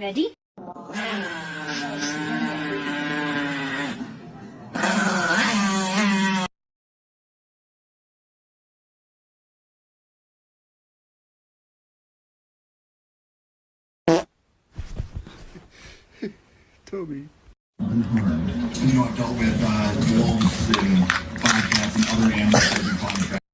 Ready? Toby. Unharmed. You know, I've dealt with wolves and bobcats and other animals that have been contracted.